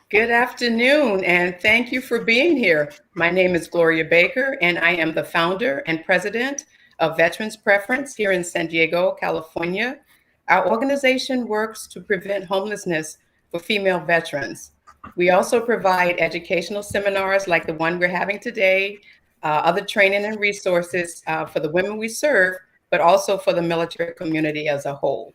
Good afternoon, and thank you for being here. My name is Gloria Baker, and I am the founder and president of Veterans Preference here in San Diego, California. Our organization works to prevent homelessness for female veterans. We also provide educational seminars like the one we're having today, other training and resources for the women we serve, but also for the military community as a whole.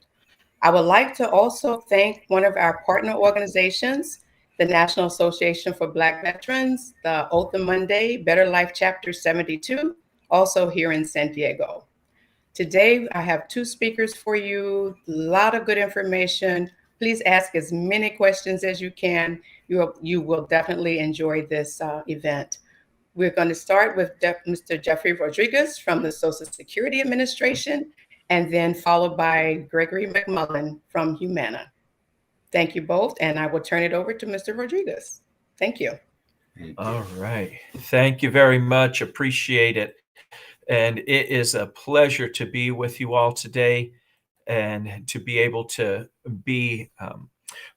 I would like to also thank one of our partner organizations, the National Association for Black Veterans, the Oath of Monday, Better Life Chapter 72, also here in San Diego. Today, I have two speakers for you, a lot of good information. Please ask as many questions as you can. You will definitely enjoy this event. We're going to start with Mr. Jeffrey Rodriguez from the Social Security Administration, and then followed by Gregory McMullen from Humana. Thank you both, and I will turn it over to Mr. Rodriguez. Thank you. All right. Thank you very much. Appreciate it. And it is a pleasure to be with you all today and to be able to be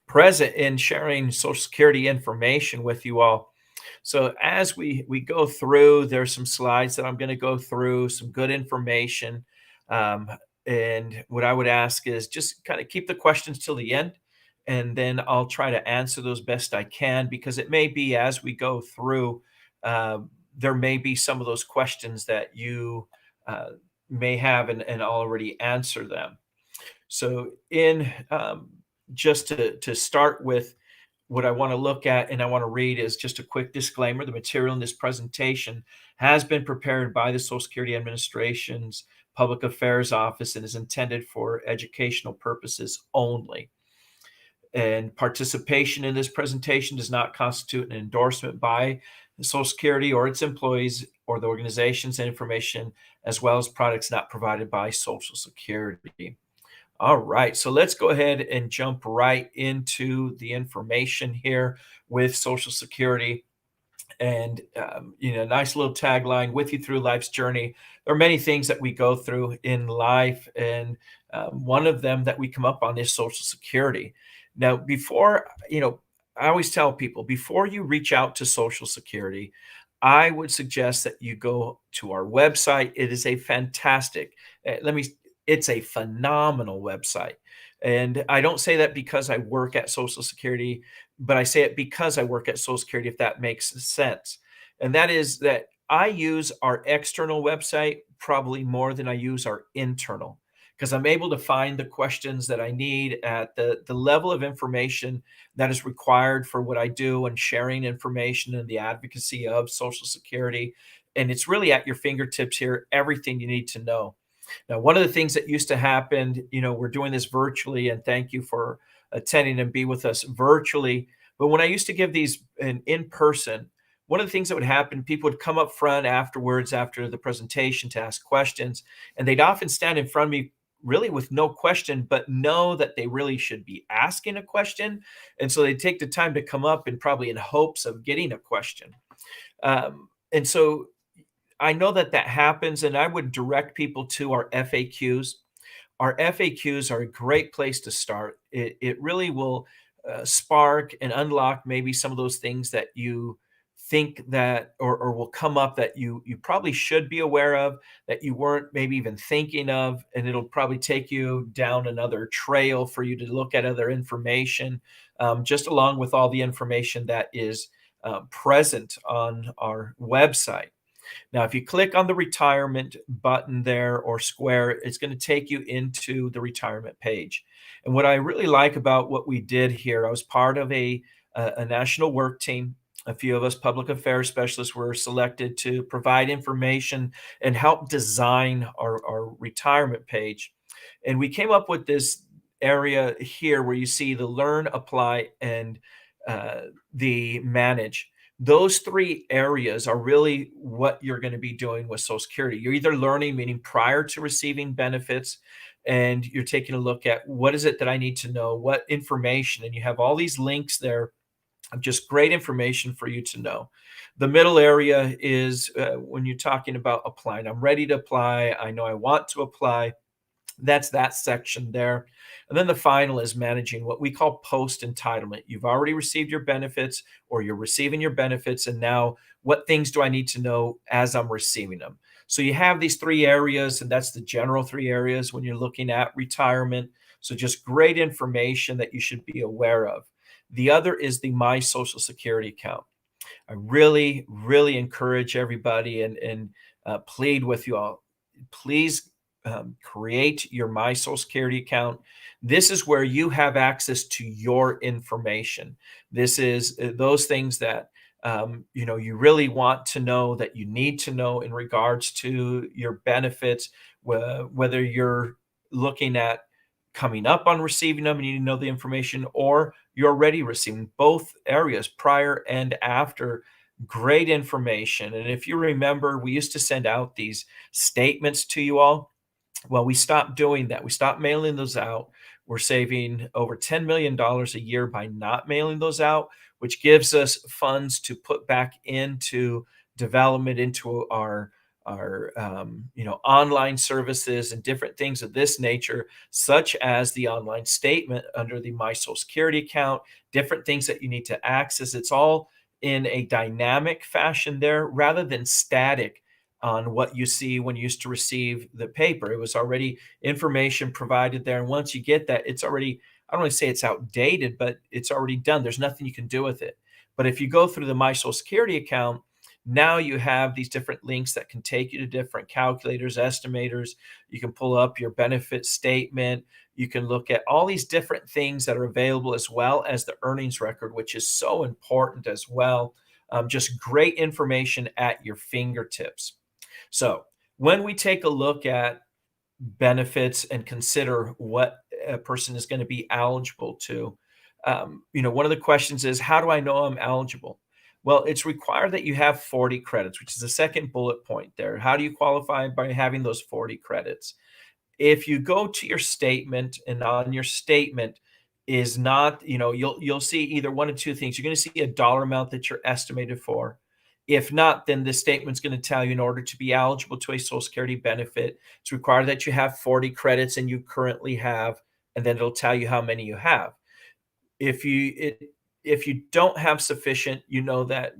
present in sharing Social Security information with you all. So as we go through, there's some slides that I'm going to go through, some good information. And what I would ask is just kind of keep the questions till the end, and then I'll try to answer those best I can, because it may be as we go through, there may be some of those questions that you may have and already answer them. So in just to start with, what I want to look at and I want to read is just a quick disclaimer. The material in this presentation has been prepared by the Social Security Administration's Public Affairs Office and is intended for educational purposes only. And participation in this presentation does not constitute an endorsement by Social Security or its employees or the organization's information, as well as products not provided by Social Security. All right, so let's go ahead and jump right into the information here with Social Security. And, nice little tagline, with you through life's journey. There are many things that we go through in life, and one of them that we come up on is Social Security. Now, I always tell people, before you reach out to Social Security, I would suggest that you go to our website. It is a fantastic, it's a phenomenal website. And I don't say that because I work at Social Security, but I say it because I work at Social Security, if that makes sense. And that is that I use our external website probably more than I use our internal, because I'm able to find the questions that I need at the level of information that is required for what I do and sharing information and the advocacy of Social Security. And it's really at your fingertips here, everything you need to know. Now, one of the things that used to happen, we're doing this virtually, and thank you for attending and be with us virtually. But when I used to give these in person, one of the things that would happen, people would come up front afterwards, after the presentation, to ask questions, and they'd often stand in front of me really with no question, but know that they really should be asking a question. And so they'd take the time to come up and probably in hopes of getting a question. And so I know that happens, and I would direct people to our FAQs. Our FAQs are a great place to start. It really will spark and unlock maybe some of those things that you think that or will come up that you probably should be aware of, that you weren't maybe even thinking of, and it'll probably take you down another trail for you to look at other information, just along with all the information that is present on our website. Now, if you click on the retirement button there or square, it's going to take you into the retirement page. And what I really like about what we did here, I was part of a national work team. A few of us public affairs specialists were selected to provide information and help design our retirement page. And we came up with this area here where you see the learn, apply, and the manage. Those three areas are really what you're going to be doing with Social Security. You're either learning, meaning prior to receiving benefits, and you're taking a look at what is it that I need to know, what information, and you have all these links there of just great information for you to know. The middle area is when you're talking about applying. I'm ready to apply. I know I want to apply. That's that section there. And then the final is managing what we call post entitlement. You've already received your benefits, or you're receiving your benefits. And now, what things do I need to know as I'm receiving them? So you have these three areas, and that's the general three areas when you're looking at retirement. So just great information that you should be aware of. The other is the My Social Security account. I really, really encourage everybody and plead with you all. Please create your My Social Security account. This is where you have access to your information. This is those things that you really want to know, that you need to know in regards to your benefits, whether you're looking at coming up on receiving them and you need to know the information, or you're already receiving, both areas, prior and after. Great information. And if you remember, we used to send out these statements to you all. Well, we stopped doing that. We stopped mailing those out. We're saving over $10 million a year by not mailing those out, which gives us funds to put back into development, into our online services and different things of this nature, such as the online statement under the My Social Security account, different things that you need to access. It's all in a dynamic fashion there, rather than static on what you see when you used to receive the paper. It was already information provided there. And once you get that, it's already, I don't want to say it's outdated, but it's already done. There's nothing you can do with it. But if you go through the My Social Security account, now you have these different links that can take you to different calculators, estimators. You can pull up your benefit statement. You can look at all these different things that are available, as well as the earnings record, which is so important as well. Just great information at your fingertips. So when we take a look at benefits and consider what a person is going to be eligible to, one of the questions is, how do I know I'm eligible? Well, it's required that you have 40 credits, which is the second bullet point there. How do you qualify? By having those 40 credits. If you go to your statement, and on your statement is not, you'll see either one of two things. You're going to see a dollar amount that you're estimated for. If not, then the statement's going to tell you, in order to be eligible to a Social Security benefit, it's required that you have 40 credits, and you currently have, and then it'll tell you how many you have. If you don't have sufficient, you know that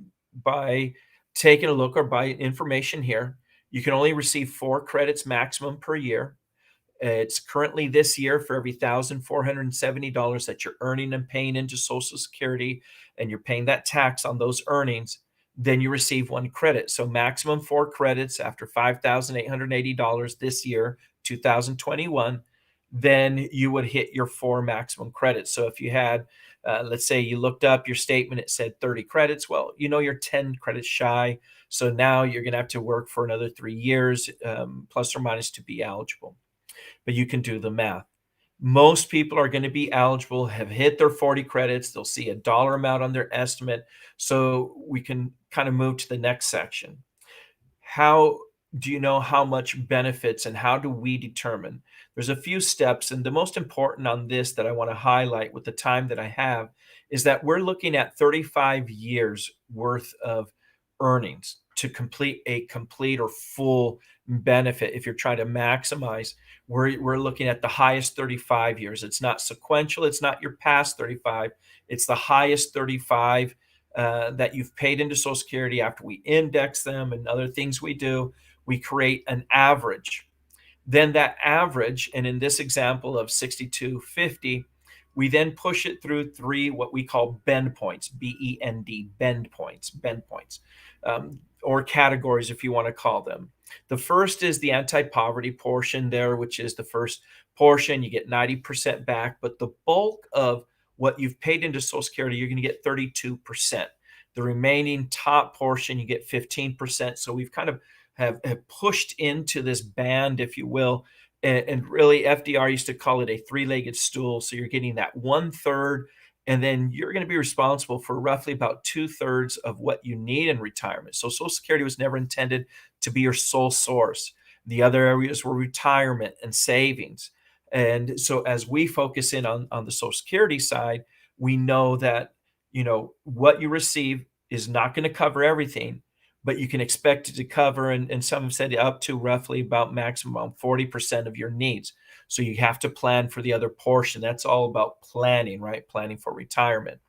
by taking a look, or by information here, you can only receive 4 credits maximum per year. It's currently, this year, for every $1,470 that you're earning and paying into Social Security, and you're paying that tax on those earnings, then you receive 1 credit. So maximum 4 credits after $5,880 this year, 2021, then you would hit your 4 maximum credits. So if you had, let's say you looked up your statement, it said 30 credits. Well, you're 10 credits shy. So now you're going to have to work for another 3 years, plus or minus, to be eligible. But you can do the math. Most people are going to be eligible, have hit their 40 credits. They'll see a dollar amount on their estimate. So we can kind of move to the next section. How do you know how much benefits, and how do we determine? There's a few steps, and the most important on this that I want to highlight with the time that I have is that we're looking at 35 years worth of earnings to complete a complete or full benefit. If you're trying to maximize, we're looking at the highest 35 years. It's not sequential. It's not your past 35. It's the highest 35 that you've paid into Social Security. After we index them and other things we do, we create an average. Then that average, and in this example of 6250, we then push it through 3 what we call bend points, BEND, bend points, or categories, if you want to call them. The first is the anti-poverty portion there, which is the first portion. You get 90% back, but the bulk of what you've paid into Social Security, you're going to get 32%. The remaining top portion, you get 15%. So we've kind of have pushed into this band, if you will. And really, FDR used to call it a 3-legged stool. So you're getting that 1/3, and then you're going to be responsible for roughly about 2/3 of what you need in retirement. So Social Security was never intended to be your sole source. The other areas were retirement and savings. And so as we focus in on the Social Security side, we know that, what you receive is not going to cover everything, but you can expect it to cover, and some have said up to roughly about maximum 40% of your needs. So you have to plan for the other portion. That's all about planning, right? Planning for retirement.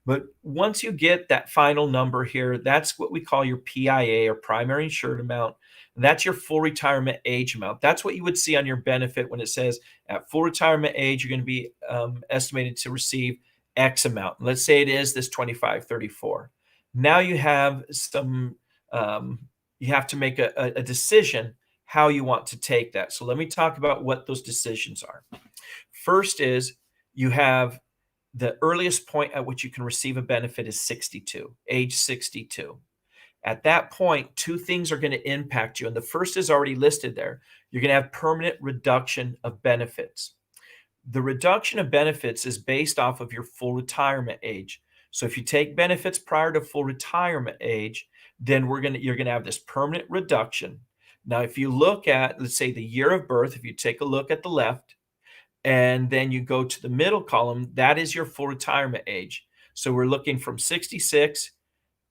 But once you get that final number here, that's what we call your PIA, or primary insured amount. And that's your full retirement age amount. That's what you would see on your benefit when it says at full retirement age, you're going to be estimated to receive X amount. Let's say it is this 2534. Now you have some, you have to make a decision how you want to take that. So let me talk about what those decisions are. First is you have the earliest point at which you can receive a benefit is 62, age 62. At that point, two things are going to impact you. And the first is already listed there. You're going to have permanent reduction of benefits. The reduction of benefits is based off of your full retirement age. So if you take benefits prior to full retirement age, then you're going to have this permanent reduction. Now, if you look at, let's say, the year of birth, if you take a look at the left, and then you go to the middle column, that is your full retirement age. So we're looking from 66,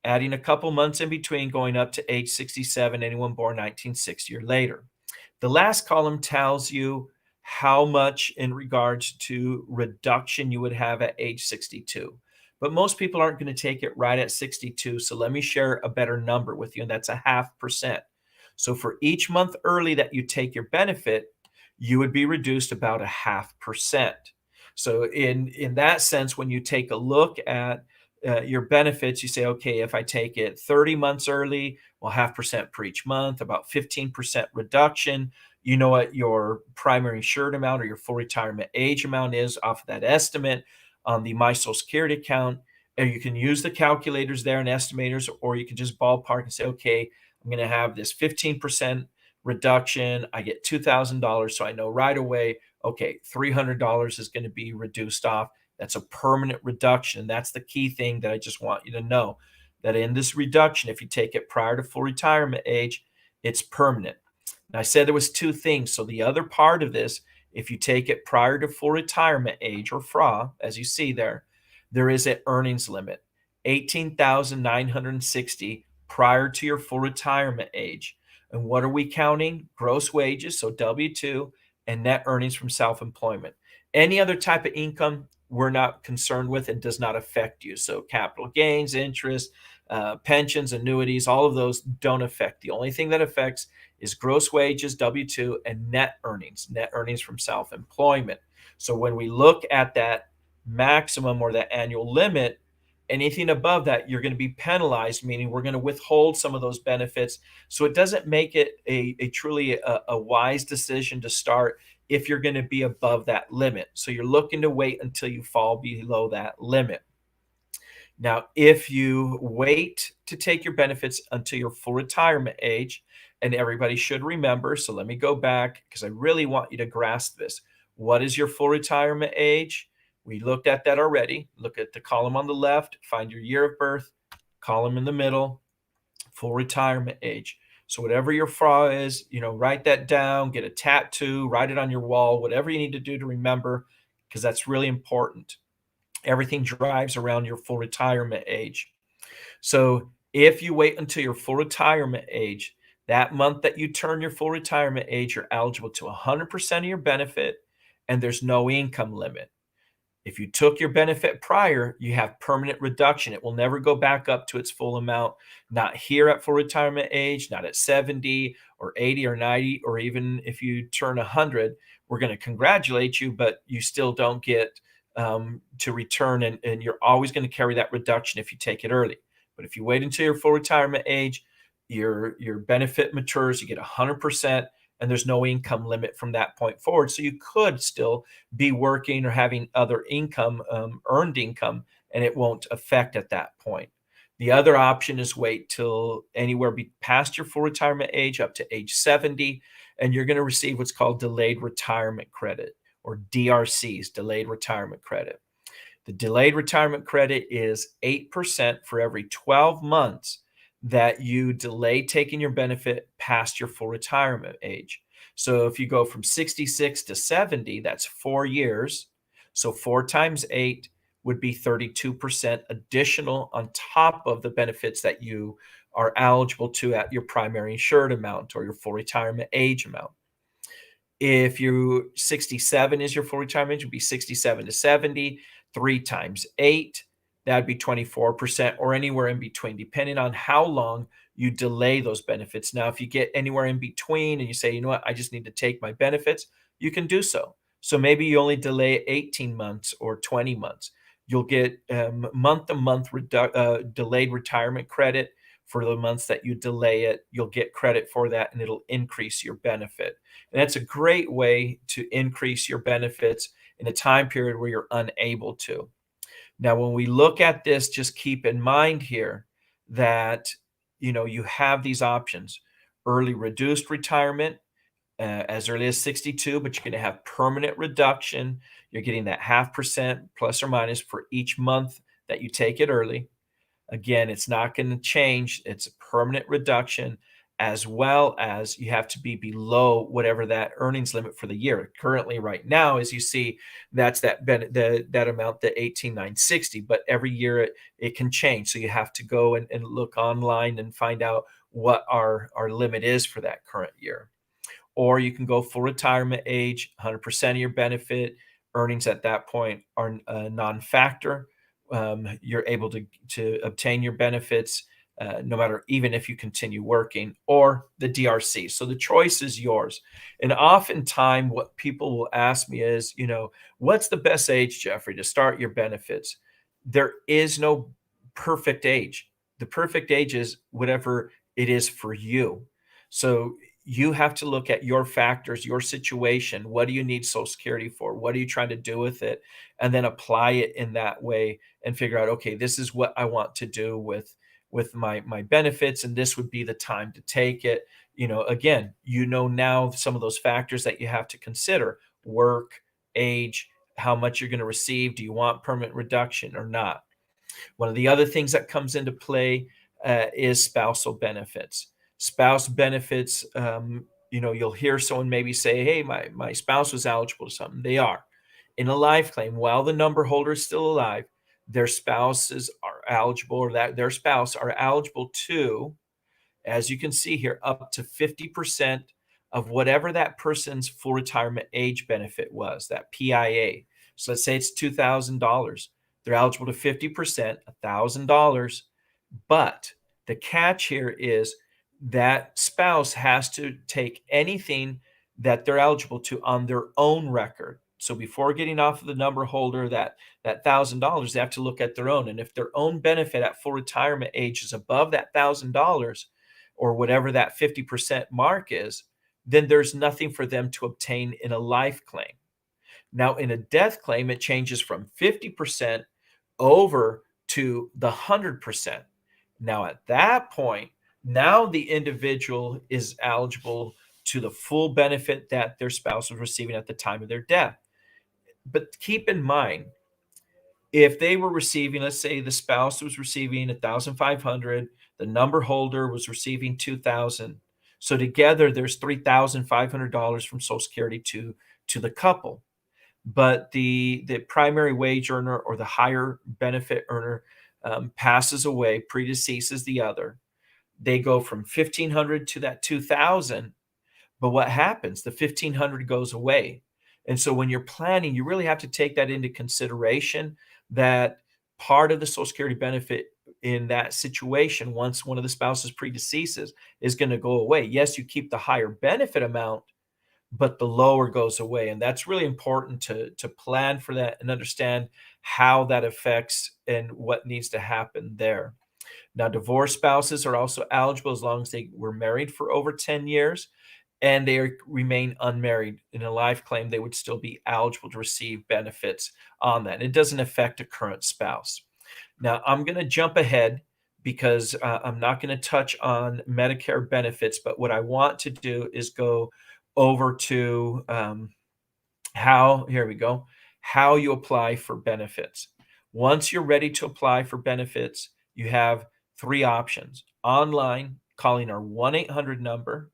adding a couple months in between, going up to age 67, anyone born 1960 or later. The last column tells you how much in regards to reduction you would have at age 62. But most people aren't going to take it right at 62. So let me share a better number with you, and that's 0.5%. So for each month early that you take your benefit, you would be reduced about 0.5%. So in that sense, when you take a look at your benefits, you say, okay, if I take it 30 months early, well, 0.5% per each month, about 15% reduction. You know what your primary insured amount or your full retirement age amount is off of that estimate on the My Social Security account. And you can use the calculators there and estimators, or you can just ballpark and say, okay, I'm going to have this 15% reduction. I get $2,000. So I know right away, okay, $300 is going to be reduced off. That's a permanent reduction. That's the key thing that I just want you to know, that in this reduction, if you take it prior to full retirement age, it's permanent. And I said there was two things. So the other part of this, if you take it prior to full retirement age, or FRA, as you see there, there is an earnings limit, 18,960 prior to your full retirement age. And what are we counting? Gross wages, so W-2, and net earnings from self-employment. Any other type of income we're not concerned with and does not affect you. So capital gains, interest, pensions, annuities, all of those don't affect. The only thing that affects is gross wages, W-2, and net earnings from self-employment. So when we look at that maximum or that annual limit, anything above that, you're going to be penalized, meaning we're going to withhold some of those benefits. So it doesn't make it a truly a wise decision to start if you're going to be above that limit. So you're looking to wait until you fall below that limit. Now, if you wait to take your benefits until your full retirement age, and everybody should remember, so let me go back because I really want you to grasp this. What is your full retirement age? We looked at that already. Look at the column on the left, find your year of birth, column in the middle, full retirement age. So whatever your FRA is, write that down, get a tattoo, write it on your wall, whatever you need to do to remember, because that's really important. Everything drives around your full retirement age. So if you wait until your full retirement age, that month that you turn your full retirement age, you're eligible to 100% of your benefit, and there's no income limit. If you took your benefit prior, you have permanent reduction. It will never go back up to its full amount, not here at full retirement age, not at 70 or 80 or 90, or even if you turn 100, we're going to congratulate you, but you still don't get to return, and you're always going to carry that reduction if you take it early. But if you wait until your full retirement age, your benefit matures, you get 100%, and there's no income limit from that point forward. So you could still be working or having other income, earned income, and it won't affect at that point. The other option is wait till anywhere past your full retirement age, up to age 70, and you're going to receive what's called delayed retirement credit, or DRCs, delayed retirement credit. The delayed retirement credit is 8% for every 12 months that you delay taking your benefit past your full retirement age. So if you go from 66 to 70, that's 4 years. So 4 times 8 would be 32% additional on top of the benefits that you are eligible to at your primary insured amount or your full retirement age amount. If you 67 is your full retirement age, it would be 67 to 70, 3 times 8, that'd be 24%, or anywhere in between, depending on how long you delay those benefits. Now, if you get anywhere in between and you say, you know what, I just need to take my benefits, you can do so. So maybe you only delay 18 months or 20 months. You'll get month-to-month delayed retirement credit for the months that you delay it. You'll get credit for that, and it'll increase your benefit. And that's a great way to increase your benefits in a time period where you're unable to. Now, when we look at this, just keep in mind here that you have these options: early reduced retirement as early as 62, but you're going to have permanent reduction. You're getting that 0.5% plus or minus for each month that you take it early. Again, it's not going to change. It's a permanent reduction, as well as you have to be below whatever that earnings limit for the year. Currently, right now, as you see, that's that amount, the 18,960. But every year it can change. So you have to go and look online and find out what our limit is for that current year. Or you can go full retirement age, 100% of your benefit earnings at that point are a non-factor. You're able to obtain your benefits no matter, even if you continue working, or the DRC. So the choice is yours. And oftentimes what people will ask me is, what's the best age, Jeffrey, to start your benefits? There is no perfect age. The perfect age is whatever it is for you. So you have to look at your factors, your situation. What do you need Social Security for? What are you trying to do with it? And then apply it in that way and figure out, okay, this is what I want to do with my benefits, and this would be the time to take it. Again, now some of those factors that you have to consider: work, age, how much you're going to receive. Do you want permanent reduction or not? One of the other things that comes into play is spousal benefits. Spouse benefits, you'll hear someone maybe say, hey, my spouse was eligible to something. They are. In a life claim, while the number holder is still alive, their spouses are eligible, or that their spouse are eligible to, as you can see here, up to 50% of whatever that person's full retirement age benefit was, that PIA. So let's say it's $2,000. They're eligible to 50%, $1,000. But the catch here is that spouse has to take anything that they're eligible to on their own record. So before getting off of the number holder, that $1,000, they have to look at their own. And if their own benefit at full retirement age is above that $1,000, or whatever that 50% mark is, then there's nothing for them to obtain in a life claim. Now, in a death claim, it changes from 50% over to the 100%. Now, at that point, now the individual is eligible to the full benefit that their spouse was receiving at the time of their death. But keep in mind, if they were receiving, let's say the spouse was receiving 1,500, the number holder was receiving 2,000. So together, there's $3,500 from Social Security to the couple. But the primary wage earner, or the higher benefit earner, passes away, predeceases the other. They go from 1,500 to that 2,000. But what happens? The 1,500 goes away. And so when you're planning, you really have to take that into consideration, that part of the Social Security benefit in that situation, once one of the spouses predeceases, is going to go away. Yes, you keep the higher benefit amount, but the lower goes away. And that's really important to plan for that and understand how that affects and what needs to happen there. Now, divorced spouses are also eligible as long as they were married for over 10 years and they remain unmarried. In a life claim, they would still be eligible to receive benefits on that. It doesn't affect a current spouse. Now, I'm going to jump ahead because I'm not going to touch on Medicare benefits, but what I want to do is go over to how you apply for benefits. Once you're ready to apply for benefits, you have 3 options: online, calling our 1-800 number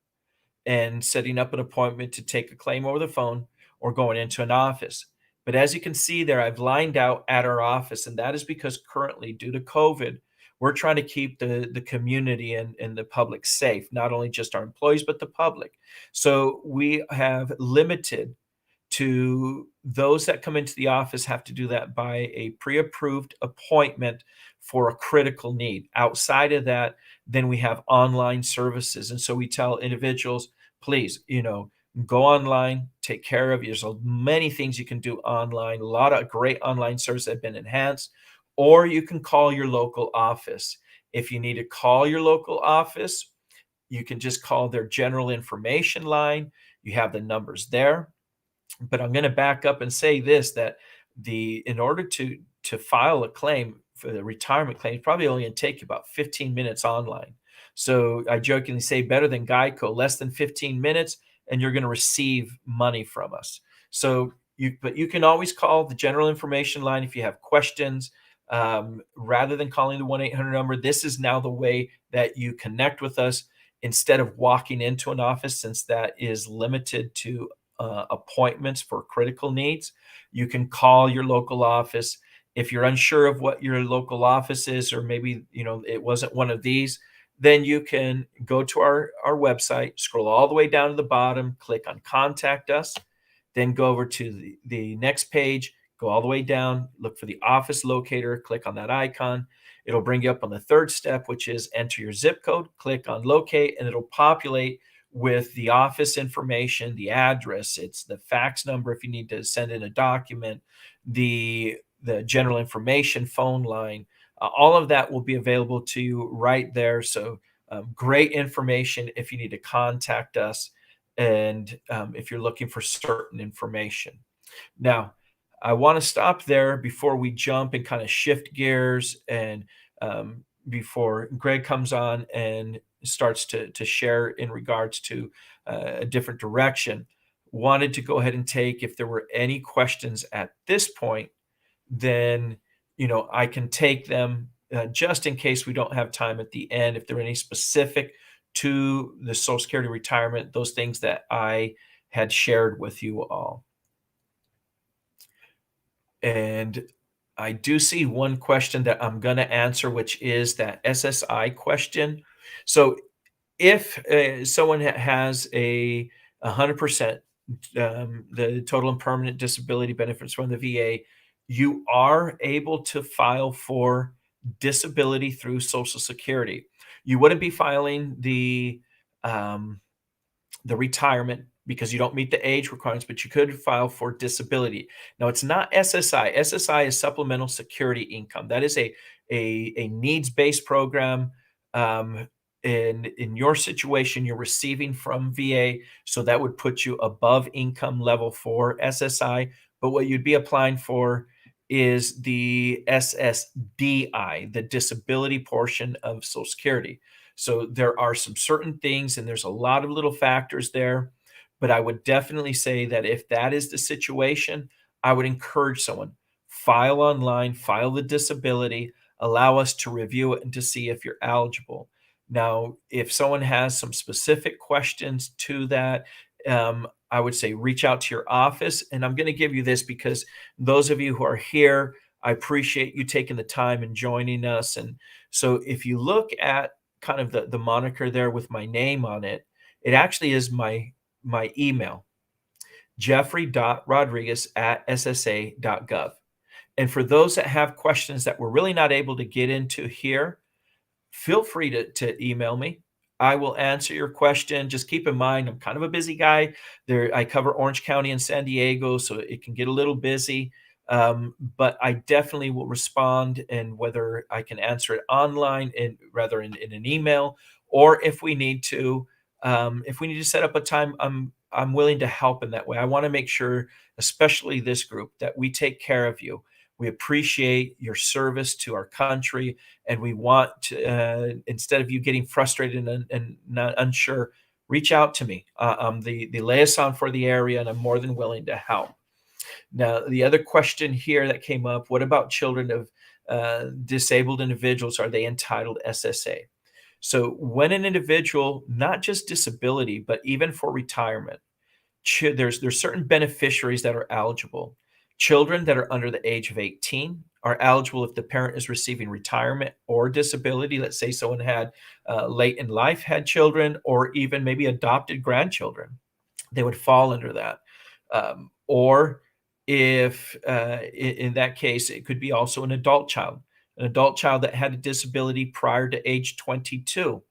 and setting up an appointment to take a claim over the phone, or going into an office. But as you can see there, I've lined out at our office, and that is because currently, due to COVID, We're trying to keep the community and the public safe, not only just our employees, but the public. So we have limited to those that come into the office have to do that by a pre-approved appointment for a critical need. Outside of that, then we have online services. And so we tell individuals, please, go online, take care of. There's many things you can do online. A lot of great online services have been enhanced, or you can call your local office. If you need to call your local office, you can just call their general information line. You have the numbers there. But I'm going to back up and say this, that in order to file a claim for the retirement claim, it's probably only going to take you about 15 minutes online. So I jokingly say better than Geico, less than 15 minutes, and you're going to receive money from us. So but you can always call the general information line if you have questions. Rather than calling the 1-800 number, this is now the way that you connect with us instead of walking into an office, since that is limited to appointments for critical needs. You can call your local office. If you're unsure of what your local office is, or maybe it wasn't one of these, then you can go to our website, scroll all the way down to the bottom, click on Contact Us, then go over to the next page, go all the way down, look for the office locator, click on that icon. It'll bring you up on the third step, which is enter your zip code, click on Locate, and it'll populate with the office information, the address, it's the fax number if you need to send in a document, the general information phone line. All of that will be available to you right there. So great information if you need to contact us, and if you're looking for certain information. Now, I want to stop there before we jump and kind of shift gears, and before Greg comes on and starts to share in regards to a different direction. Wanted to go ahead and take, if there were any questions at this point, then I can take them just in case we don't have time at the end. If there are any specific to the Social Security retirement, those things that I had shared with you all. And I do see one question that I'm going to answer, which is that SSI question. So if someone has a 100% the total and permanent disability benefits from the VA, you are able to file for disability through Social Security. You wouldn't be filing the retirement because you don't meet the age requirements, but you could file for disability. Now, it's not SSI. SSI is supplemental security income. That is a needs-based program. In your situation, you're receiving from VA, so that would put you above income level for SSI. But what you'd be applying for is the SSDI, the disability portion of Social Security. So there are some certain things, and there's a lot of little factors there. But I would definitely say that if that is the situation, I would encourage someone, file online, file the disability, allow us to review it and to see if you're eligible. Now, if someone has some specific questions to that, I would say reach out to your office. And I'm going to give you this because those of you who are here, I appreciate you taking the time and joining us. And so if you look at kind of the moniker there with my name on it, it actually is my email, jeffrey.rodriguez@ssa.gov. And for those that have questions that we're really not able to get into here, feel free to email me. I will answer your question. Just keep in mind, I'm kind of a busy guy. I cover Orange County and San Diego, so it can get a little busy. But I definitely will respond, and whether I can answer it online and rather in an email, or if we need to set up a time, I'm willing to help in that way. I want to make sure, especially this group, that we take care of you. We appreciate your service to our country, and we want to, instead of you getting frustrated and not unsure, reach out to me. I'm the liaison for the area, and I'm more than willing to help. Now, the other question here that came up, what about children of disabled individuals? Are they entitled SSA? So when an individual, not just disability, but even for retirement, there's certain beneficiaries that are eligible. Children that are under the age of 18 are eligible if the parent is receiving retirement or disability. Let's say someone had late in life had children, or even maybe adopted grandchildren. They would fall under that. Or if in that case, it could be also an adult child that had a disability prior to age 22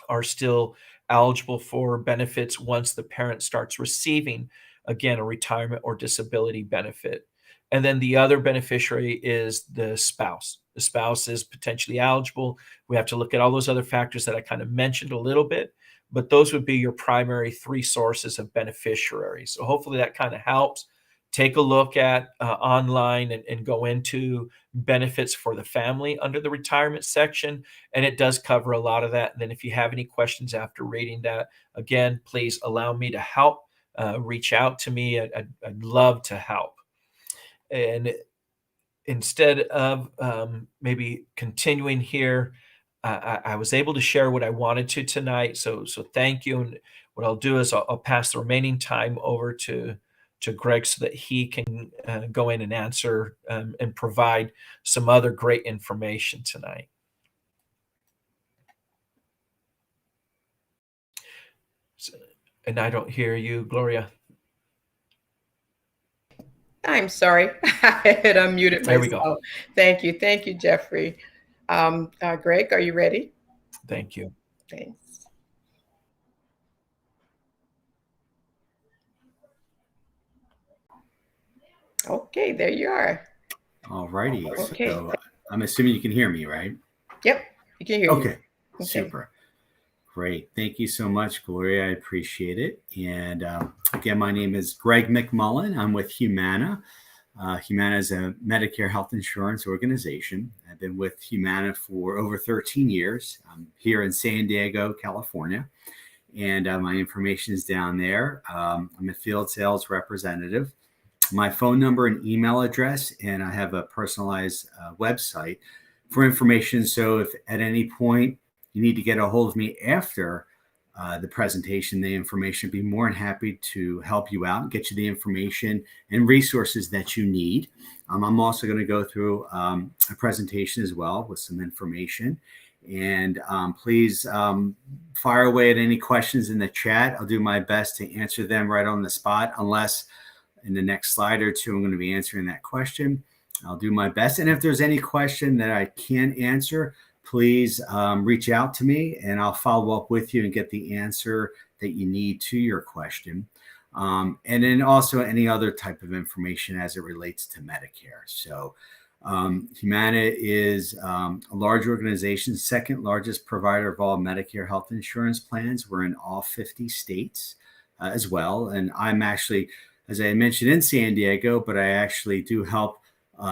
are still eligible for benefits once the parent starts receiving, again, a retirement or disability benefit. And then the other beneficiary is the spouse. The spouse is potentially eligible. We have to look at all those other factors that I kind of mentioned a little bit, but those would be your primary three sources of beneficiaries. So hopefully that kind of helps. Take a look at online and go into benefits for the family under the retirement section, and it does cover a lot of that. And then if you have any questions after reading that, again, please allow me to help. Reach out to me. I'd love to help. And instead of maybe continuing here, I was able to share what I wanted to tonight. So thank you. And what I'll do is I'll pass the remaining time over to Greg so that he can go in and answer and provide some other great information tonight. And I don't hear you, Gloria. I'm sorry. I had unmuted myself. There we go. Thank you. Thank you, Jeffrey. Greg, are you ready? Thank you. Thanks. Okay, there you are. All righty. Okay. So I'm assuming you can hear me, right? Yep, you can hear you. Okay, super. Great. Thank you so much, Gloria. I appreciate it. And again, my name is Greg McMullen. I'm with Humana. Humana is a Medicare health insurance organization. I've been with Humana for over 13 years. I'm here in San Diego, California, and my information is down there. I'm a field sales representative. My phone number and email address, and I have a personalized website for information. So if at any point you need to get a hold of me after the presentation, the information, I'd be more than happy to help you out and get you the information and resources that you need. I'm also going to go through a presentation as well with some information. And please fire away at any questions in the chat. I'll do my best to answer them right on the spot, unless in the next slide or two, I'm going to be answering that question. I'll do my best. And if there's any question that I can't answer, please reach out to me and I'll follow up with you and get the answer that you need to your question. And then also any other type of information as it relates to Medicare. So Humana is a large organization, second largest provider of all Medicare health insurance plans. We're in all 50 states as well. And I'm actually, as I mentioned, in San Diego, but I actually do help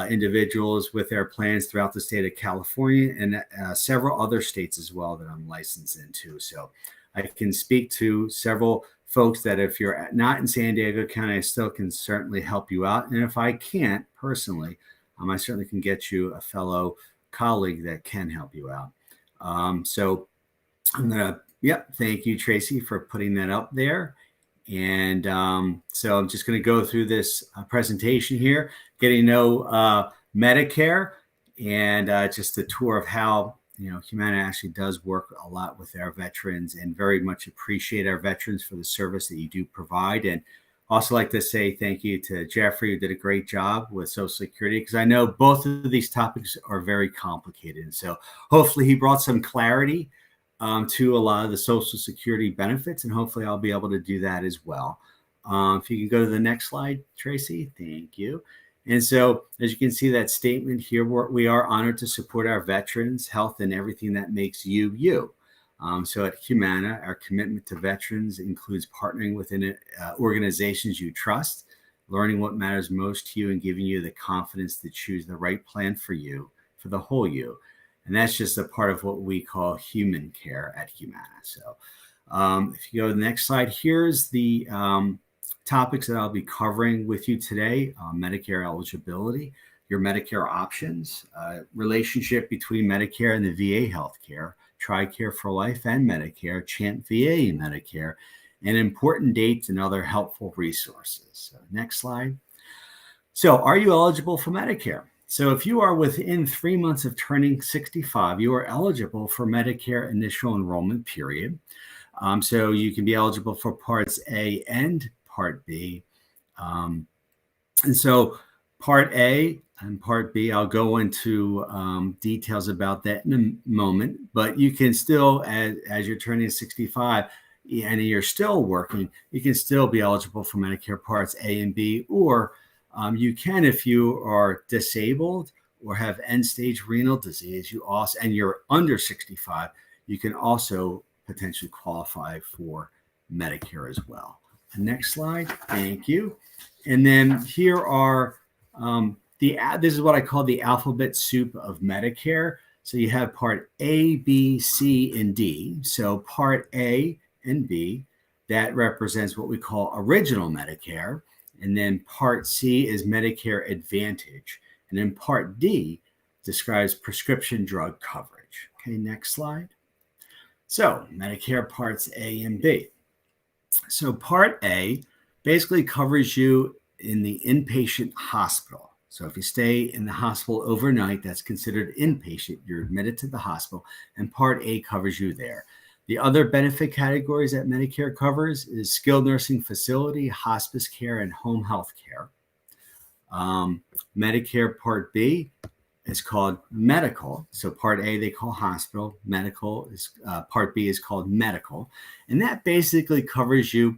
individuals with their plans throughout the state of California and several other states as well that I'm licensed into. So I can speak to several folks that if you're not in San Diego County, I still can certainly help you out. And if I can't personally, I certainly can get you a fellow colleague that can help you out. So I'm going to, thank you, Tracy, for putting that up there. And so I'm just going to go through this presentation here, getting to know Medicare and just a tour of how, Humana actually does work a lot with our veterans and very much appreciate our veterans for the service that you do provide. And also like to say thank you to Jeffrey, who did a great job with Social Security, because I know both of these topics are very complicated. And so hopefully he brought some clarity to a lot of the Social Security benefits, and hopefully I'll be able to do that as well. If you can go to the next slide, Tracy, thank you. And so, as you can see that statement here, we are honored to support our veterans' health and everything that makes you, you. So at Humana, our commitment to veterans includes partnering within organizations you trust, learning what matters most to you, and giving you the confidence to choose the right plan for you, for the whole you. And that's just a part of what we call human care at Humana. So if you go to the next slide, here's the topics that I'll be covering with you today. Medicare eligibility, your Medicare options, relationship between Medicare and the VA healthcare, Tricare for Life and Medicare, Champ VA and Medicare, and important dates and other helpful resources. So next slide. So are you eligible for Medicare? So if you are within 3 months of turning 65, you are eligible for Medicare initial enrollment period. So you can be eligible for Parts A and Part B. And so Part A and Part B, I'll go into details about that in a moment, but you can still, as you're turning 65 and you're still working, you can still be eligible for Medicare Parts A and B, or you can, if you are disabled or have end-stage renal disease, and you're under 65, you can also potentially qualify for Medicare as well. Next slide. Thank you. And then here are this is what I call the alphabet soup of Medicare. So you have Part A, B, C, and D. So Part A and B, that represents what we call original Medicare. And then Part C is Medicare Advantage. And then Part D describes prescription drug coverage. Okay, next slide. So Medicare Parts A and B. So Part A basically covers you in the inpatient hospital. So if you stay in the hospital overnight, that's considered inpatient. You're admitted to the hospital, and Part A covers you there. The other benefit categories that Medicare covers is skilled nursing facility, hospice care, and home health care. Medicare Part B is called medical. So Part A they call hospital. Medical is Part B is called medical, and that basically covers you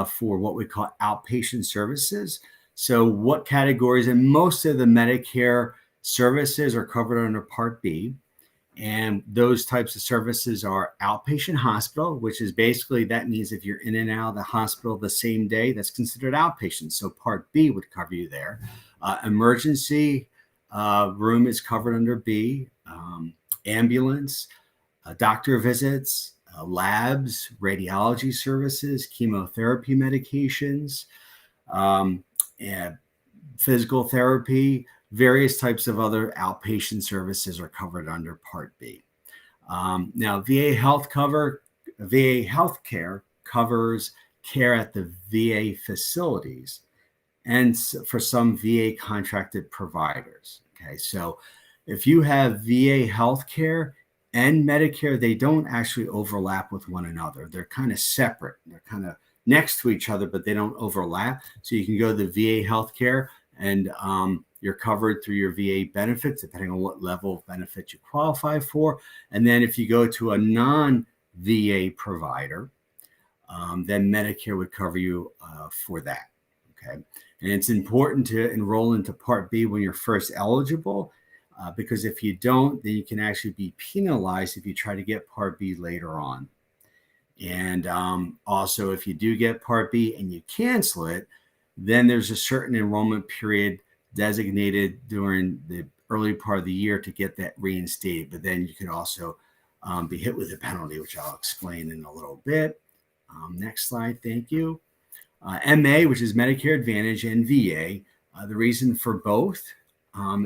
for what we call outpatient services. So what categories, and most of the Medicare services are covered under Part B. And those types of services are outpatient hospital, which is basically, that means if you're in and out of the hospital the same day, that's considered outpatient. So Part B would cover you there. Emergency room is covered under B. Ambulance, doctor visits, labs, radiology services, chemotherapy medications, and physical therapy, various types of other outpatient services are covered under Part B. Now, VA healthcare covers care at the VA facilities and for some VA contracted providers. Okay, so if you have VA healthcare and Medicare, they don't actually overlap with one another. They're kind of separate. They're kind of next to each other, but they don't overlap. So you can go to the VA healthcare and you're covered through your VA benefits, depending on what level of benefit you qualify for. And then if you go to a non-VA provider, then Medicare would cover you for that. Okay. And it's important to enroll into Part B when you're first eligible, because if you don't, then you can actually be penalized if you try to get Part B later on. And also, if you do get Part B and you cancel it, then there's a certain enrollment period designated during the early part of the year to get that reinstated. But then you can also be hit with a penalty, which I'll explain in a little bit. Next slide, thank you. MA, which is Medicare Advantage, and VA. The reason for both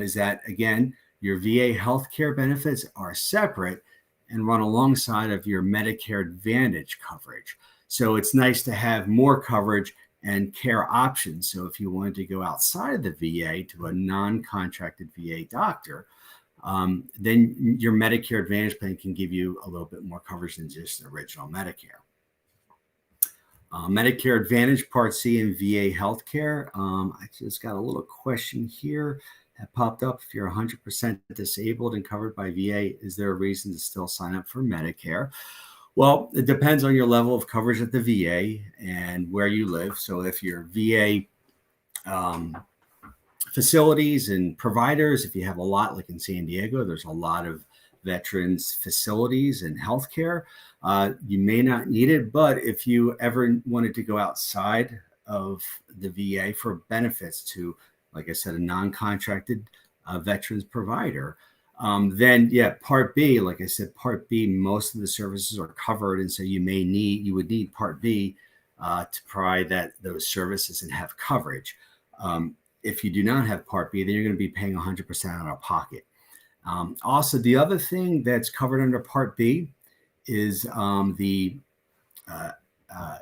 is that, again, your VA healthcare benefits are separate and run alongside of your Medicare Advantage coverage. So it's nice to have more coverage and care options. So if you wanted to go outside of the VA to a non-contracted VA doctor, then your Medicare Advantage plan can give you a little bit more coverage than just the original Medicare. Medicare Advantage Part C and VA healthcare. I just got a little question here that popped up. If you're 100% disabled and covered by VA, is there a reason to still sign up for Medicare? Well, it depends on your level of coverage at the VA and where you live. So if your VA facilities and providers, if you have a lot, like in San Diego, there's a lot of veterans facilities and healthcare, you may not need it. But if you ever wanted to go outside of the VA for benefits to, like I said, a non-contracted veterans provider, then yeah, Part B, like I said, Part B, most of the services are covered. And so you would need Part B to provide those services and have coverage. If you do not have Part B, then you're going to be paying 100% out of pocket. Also, the other thing that's covered under Part B is the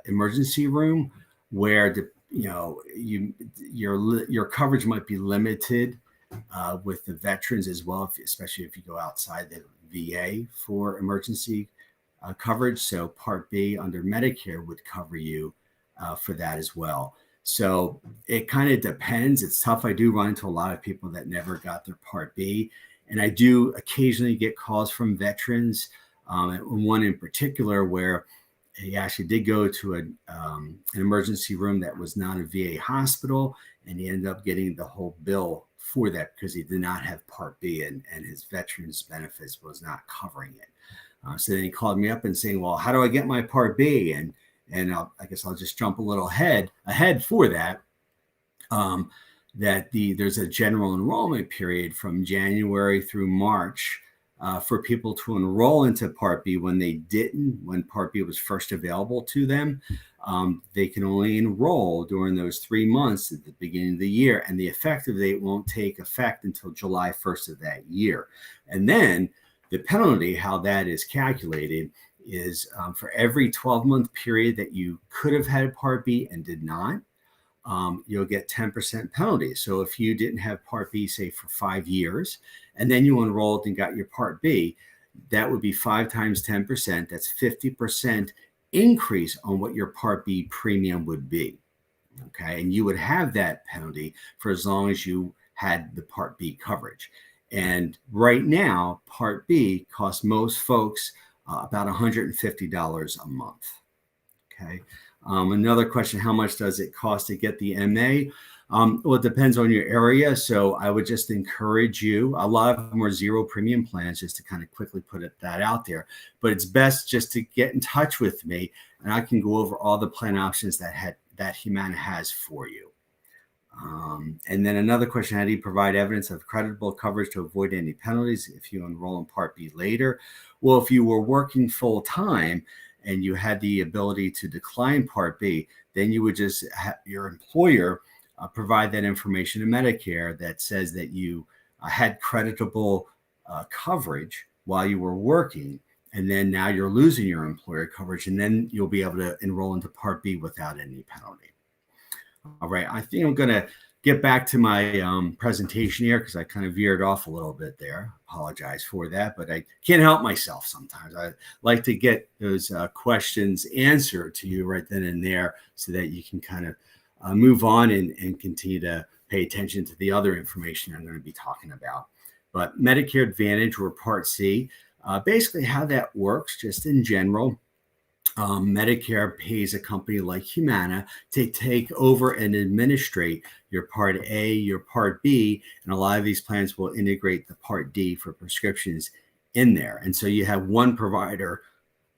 emergency room, where your coverage might be limited with the veterans as well, especially if you go outside the VA for emergency coverage. So Part B under Medicare would cover you for that as well. So it kind of depends. It's tough. I do run into a lot of people that never got their Part B. And I do occasionally get calls from veterans, one in particular where he actually did go to an emergency room that was not a VA hospital, and he ended up getting the whole bill for that because he did not have Part B, and his veterans benefits was not covering it. So then he called me up and saying, well, how do I get my Part B? And I guess I'll just jump a little ahead for that. There's a general enrollment period from January through March for people to enroll into Part B. When Part B was first available to them, they can only enroll during those 3 months at the beginning of the year, and the effective date won't take effect until July 1st of that year. And then the penalty, how that is calculated, is for every 12-month period that you could have had Part B and did not, you'll get 10% penalty. So if you didn't have Part B, say for 5 years, and then you enrolled and got your Part B, that would be 5 times 10%. That's 50% increase on what your Part B premium would be. Okay. And you would have that penalty for as long as you had the Part B coverage. And right now, Part B costs most folks about $150 a month. Okay. Another question, how much does it cost to get the MA? Well, it depends on your area. So I would just encourage you, a lot of them are zero premium plans, just to kind of quickly put that out there. But it's best just to get in touch with me, and I can go over all the plan options that Humana has for you. And then another question, how do you provide evidence of creditable coverage to avoid any penalties if you enroll in Part B later? Well, if you were working full time and you had the ability to decline Part B, then you would just have your employer provide that information to Medicare that says that you had creditable coverage while you were working, and then now you're losing your employer coverage, and then you'll be able to enroll into Part B without any penalty. All right, I think I'm going to get back to my presentation here because I kind of veered off a little bit there. Apologize for that, but I can't help myself sometimes. I like to get those questions answered to you right then and there so that you can kind of move on and continue to pay attention to the other information I'm going to be talking about. But Medicare Advantage or Part C, basically how that works just in general. Medicare pays a company like Humana to take over and administrate your Part A, your Part B, and a lot of these plans will integrate the Part D for prescriptions in there. And so you have one provider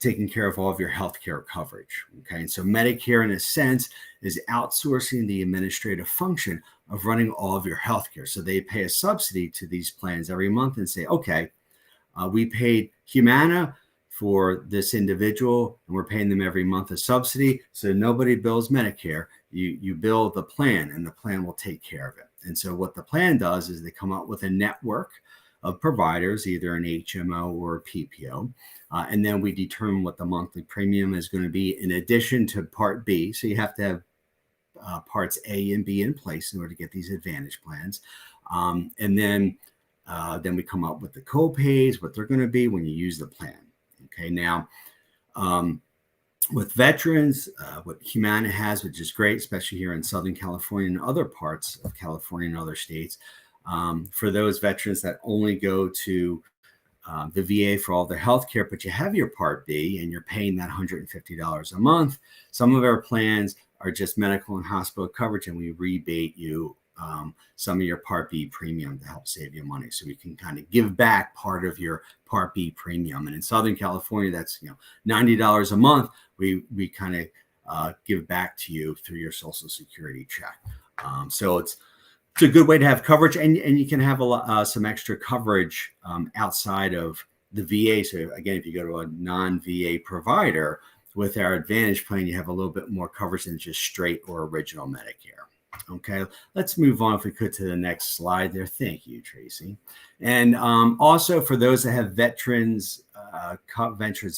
taking care of all of your healthcare coverage. Okay. And so Medicare, in a sense, is outsourcing the administrative function of running all of your healthcare. So they pay a subsidy to these plans every month and say, okay, we paid Humana for this individual, and we're paying them every month a subsidy. So nobody bills Medicare. You bill the plan, and the plan will take care of it. And so what the plan does is they come up with a network of providers, either an HMO or a PPO. And then we determine what the monthly premium is going to be in addition to Part B. So you have to have Parts A and B in place in order to get these Advantage plans. And then we come up with the co-pays, what they're going to be when you use the plan. Okay, now with veterans, what Humana has, which is great, especially here in Southern California and other parts of California and other states, for those veterans that only go to the VA for all their health care, but you have your Part B and you're paying that $150 a month. Some of our plans are just medical and hospital coverage, and we rebate you some of your Part B premium to help save you money. So we can kind of give back part of your Part B premium. And in Southern California, that's $90 a month. We kind of give back to you through your Social Security check. So it's a good way to have coverage, and you can have some extra coverage outside of the VA. So again, if you go to a non-VA provider with our Advantage plan, you have a little bit more coverage than just straight or original Medicare. Okay, let's move on if we could to the next slide there. Thank you, Tracy. And also for those that have veterans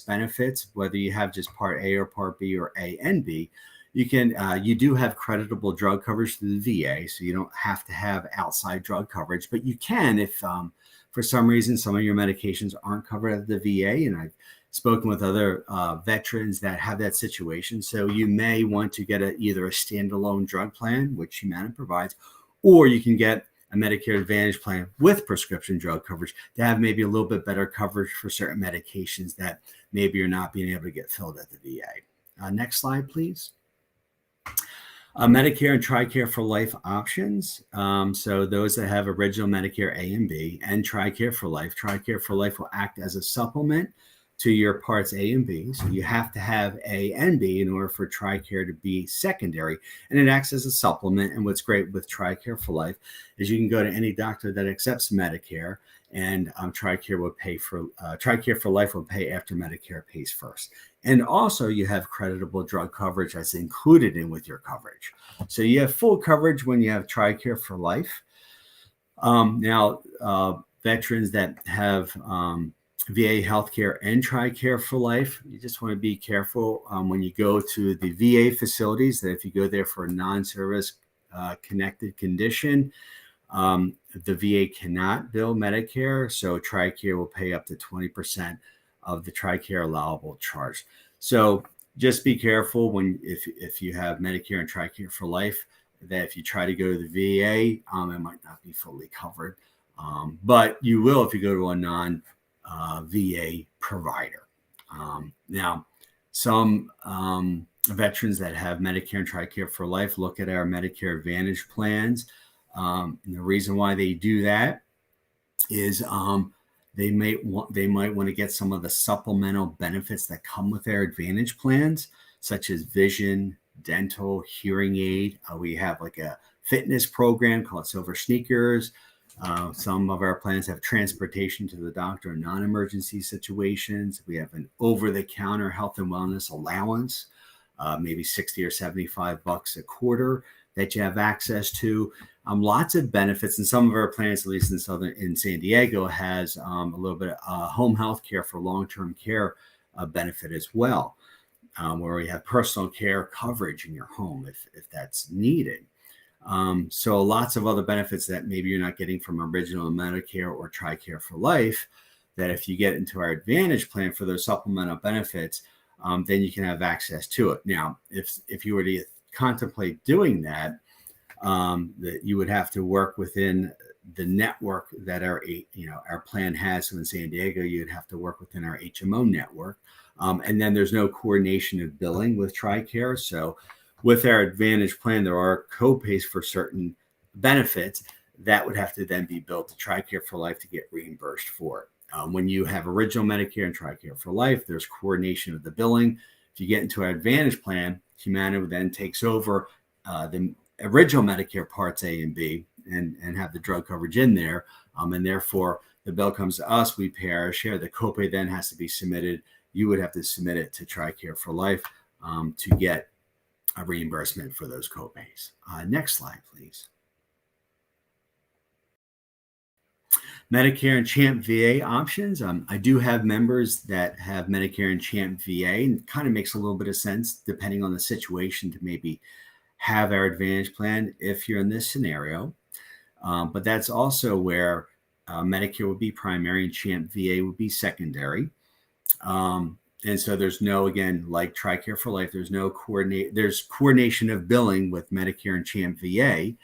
benefits, whether you have just Part A or Part B or A and B, you do have creditable drug coverage through the VA, so you don't have to have outside drug coverage, but you can if for some reason some of your medications aren't covered at the VA. And I've spoken with other veterans that have that situation. So you may want to get either a standalone drug plan, which Humana provides, or you can get a Medicare Advantage plan with prescription drug coverage to have maybe a little bit better coverage for certain medications that maybe you're not being able to get filled at the VA. Next slide, please. Medicare and Tricare for Life options. So those that have original Medicare A and B and Tricare for Life. Tricare for Life will act as a supplement to your parts A and B. So you have to have A and B in order for Tricare to be secondary, and it acts as a supplement. And what's great with Tricare for Life is you can go to any doctor that accepts Medicare, and Tricare for Life will pay after Medicare pays first. And also you have creditable drug coverage that's included in with your coverage. So you have full coverage when you have Tricare for Life. Now, veterans that have VA healthcare and Tricare for Life, you just want to be careful when you go to the VA facilities that if you go there for a non-service connected condition, the VA cannot bill Medicare, so Tricare will pay up to 20% of the Tricare allowable charge. So just be careful if you have Medicare and Tricare for Life, that if you try to go to the VA, it might not be fully covered, but you will if you go to a non-VA provider. Now, some veterans that have Medicare and Tricare for Life look at our Medicare Advantage plans. And the reason why they do that is they might want to get some of the supplemental benefits that come with their Advantage plans, such as vision, dental, hearing aid. We have like a fitness program called Silver Sneakers. Some of our plans have transportation to the doctor in non-emergency situations. We have an over-the-counter health and wellness allowance, maybe $60 or $75 a quarter that you have access to. Lots of benefits, and some of our plans, at least in San Diego, has a little bit of home health care for long-term care benefit as well, where we have personal care coverage in your home if that's needed. So lots of other benefits that maybe you're not getting from original Medicare or Tricare for Life, that if you get into our Advantage plan for those supplemental benefits, then you can have access to it. Now, if you were to contemplate doing that, that you would have to work within the network that our plan has. So in San Diego, you'd have to work within our HMO network. And then there's no coordination of billing with Tricare. So with our Advantage plan, there are co-pays for certain benefits that would have to then be billed to Tricare for Life to get reimbursed for it. When you have original Medicare and Tricare for Life, there's coordination of the billing. If you get into our Advantage plan, Humana then takes over the original Medicare Parts A and B and have the drug coverage in there. And therefore, the bill comes to us, we pay our share. The copay then has to be submitted. You would have to submit it to Tricare for Life to get a reimbursement for those copays. Next slide, please. Medicare and CHAMP VA options. I do have members that have Medicare and CHAMP VA, and it kind of makes a little bit of sense depending on the situation to maybe have our Advantage plan if you're in this scenario. But that's also where Medicare would be primary and CHAMP VA would be secondary. And so there's no, again, like Tricare for Life, there's coordination of billing with Medicare and CHAMP VA.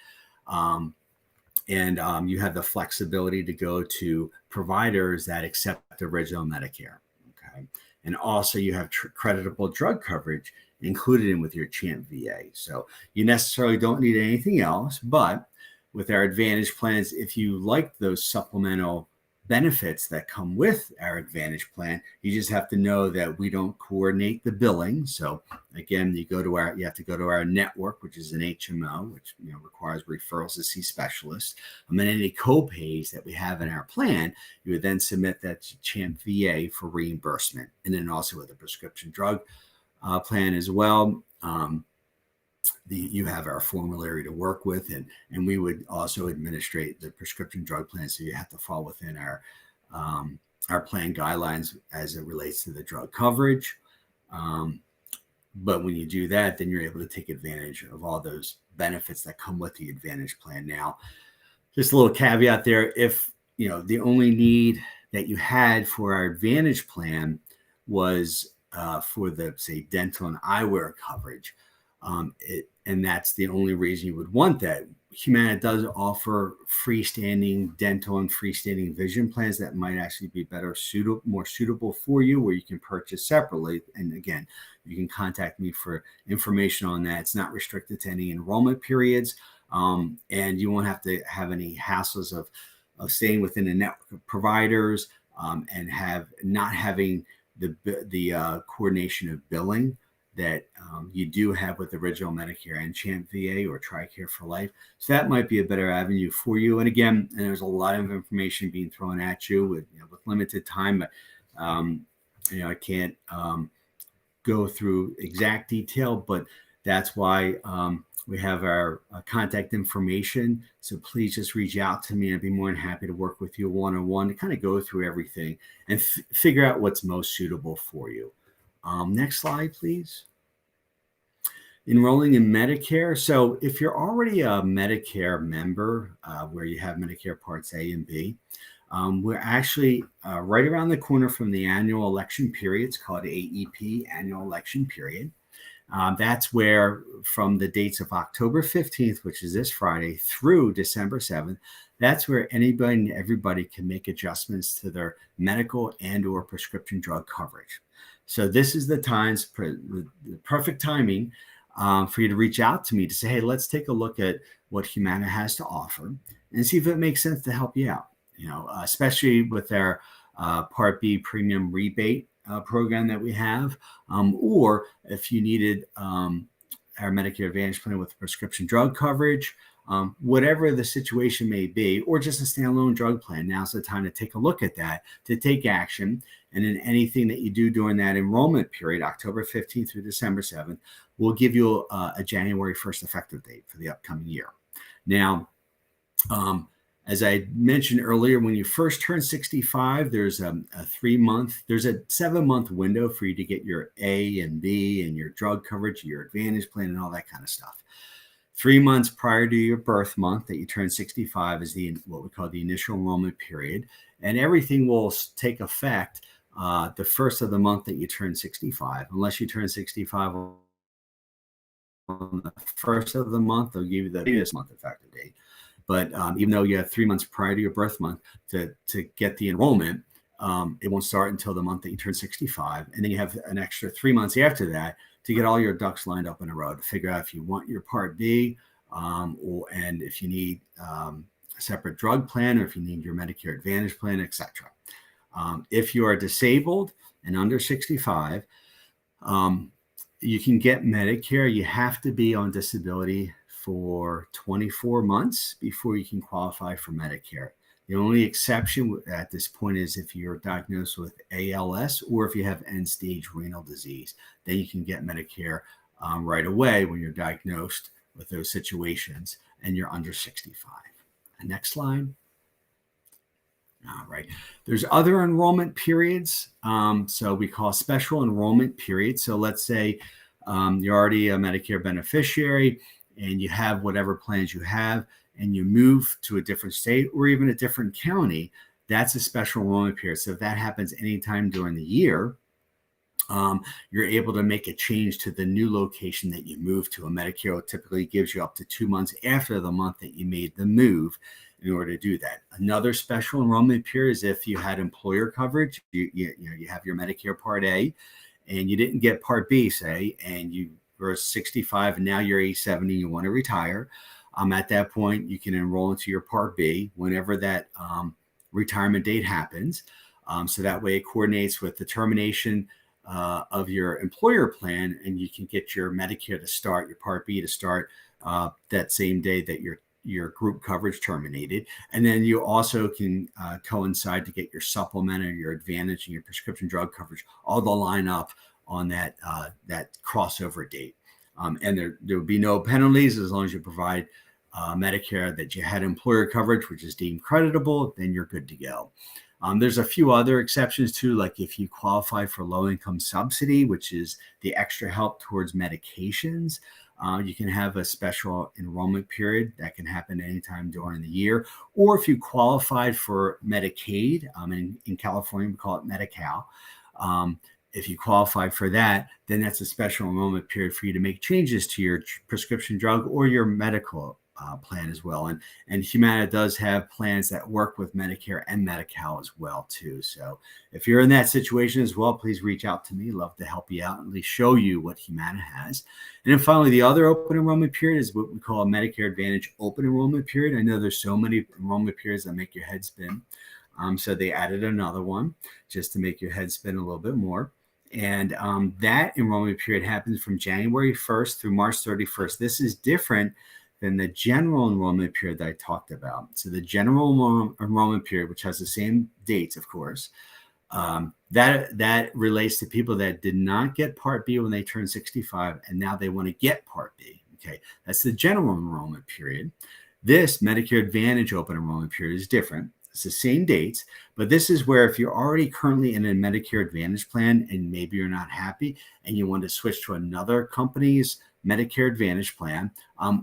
And you have the flexibility to go to providers that accept original Medicare. Okay. And also you have creditable drug coverage included in with your CHAMP VA. So you necessarily don't need anything else, but with our Advantage plans, if you like those supplemental benefits that come with our Advantage plan, you just have to know that we don't coordinate the billing. So again, you have to go to our network, which is an HMO, which requires referrals to see specialists. And then any co-pays that we have in our plan, you would then submit that to CHAMP VA for reimbursement. And then also with a prescription drug plan as well. You have our formulary to work with, and we would also administrate the prescription drug plan. So you have to fall within our plan guidelines as it relates to the drug coverage. But when you do that, then you're able to take advantage of all those benefits that come with the Advantage plan. Now, just a little caveat there. If, the only need that you had for our Advantage plan was for the, say, dental and eyewear coverage, and that's the only reason you would want that. Humana does offer freestanding dental and freestanding vision plans that might actually be more suitable for you, where you can purchase separately. And again, you can contact me for information on that. It's not restricted to any enrollment periods, and you won't have to have any hassles of staying within a network of providers, and not having the coordination of billing that you do have with original Medicare and Champ VA or Tricare for Life. So that might be a better avenue for you. And again, there's a lot of information being thrown at you with limited time, but I can't go through exact detail, but that's why we have our contact information. So please just reach out to me. I'd be more than happy to work with you one-on-one to kind of go through everything and figure out what's most suitable for you. Next slide, please. Enrolling in Medicare. So if you're already a Medicare member, where you have Medicare Parts A and B, we're actually right around the corner from the annual election period. It's called AEP, annual election period. That's where from the dates of October 15th, which is this Friday, through December 7th, that's where anybody and everybody can make adjustments to their medical and or prescription drug coverage. So this is the perfect timing for you to reach out to me to say, hey, let's take a look at what Humana has to offer and see if it makes sense to help you out. Especially with our Part B premium rebate program that we have, or if you needed our Medicare Advantage plan with prescription drug coverage, whatever the situation may be, or just a standalone drug plan. Now's the time to take a look at that, to take action. And then anything that you do during that enrollment period, October 15th through December 7th, will give you a January 1st effective date for the upcoming year. Now, as I mentioned earlier, when you first turn 65, there's a 7-month window for you to get your A and B and your drug coverage, your Advantage plan, and all that kind of stuff. 3 months prior to your birth month that you turn 65 is what we call the initial enrollment period. And everything will take effect the first of the month that you turn 65. Unless you turn 65 on the first of the month, they'll give you the previous month effective date. But even though you have 3 months prior to your birth month to get the enrollment, it won't start until the month that you turn 65. And then you have an extra 3 months after that to get all your ducks lined up in a row to figure out if you want your Part B, and if you need a separate drug plan, or if you need your Medicare Advantage plan, etc. If you are disabled and under 65, you can get Medicare. You have to be on disability for 24 months before you can qualify for Medicare. The only exception at this point is if you're diagnosed with ALS or if you have end-stage renal disease, then you can get Medicare right away when you're diagnosed with those situations and you're under 65. Next slide. All right. There's other enrollment periods. So we call special enrollment periods. So let's say you're already a Medicare beneficiary and you have whatever plans you have, and you move to a different state or even a different county. That's a special enrollment period. So if that happens anytime during the year, you're able to make a change to the new location that you move to. A Medicare typically gives you up to 2 months after the month that you made the move in order to do that. Another special enrollment period is if you had employer coverage, you have your Medicare Part A, and you didn't get Part B, say, and you were 65 and now you're age 70, you want to retire. At that point, you can enroll into your Part B whenever that retirement date happens. So that way it coordinates with the termination of your employer plan, and you can get your Medicare to start, your Part B to start that same day that your group coverage terminated. And then you also can coincide to get your supplement or your Advantage and your prescription drug coverage all to line up on that crossover date. And there will be no penalties as long as you provide Medicare that you had employer coverage, which is deemed creditable, then you're good to go. There's a few other exceptions too, like if you qualify for low-income subsidy, which is the extra help towards medications, you can have a special enrollment period that can happen anytime during the year. Or if you qualified for Medicaid, in California, we call it Medi-Cal. If you qualify for that, then that's a special enrollment period for you to make changes to your prescription drug or your medical plan as well. And Humana does have plans that work with Medicare and Medi-Cal as well too. So if you're in that situation as well, please reach out to me. Love to help you out and at least show you what Humana has. And then finally, the other open enrollment period is what we call a Medicare Advantage open enrollment period. I know there's so many enrollment periods that make your head spin. So they added another one just to make your head spin a little bit more. And that enrollment period happens from January 1st through March 31st. This is different than the general enrollment period that I talked about. So the general enrollment period, which has the same dates, of course, that relates to people that did not get Part B when they turned 65, and now they want to get Part B. Okay, that's the general enrollment period. This Medicare Advantage open enrollment period is different. It's the same dates, but this is where if you're already currently in a Medicare Advantage plan and maybe you're not happy and you want to switch to another company's Medicare Advantage plan,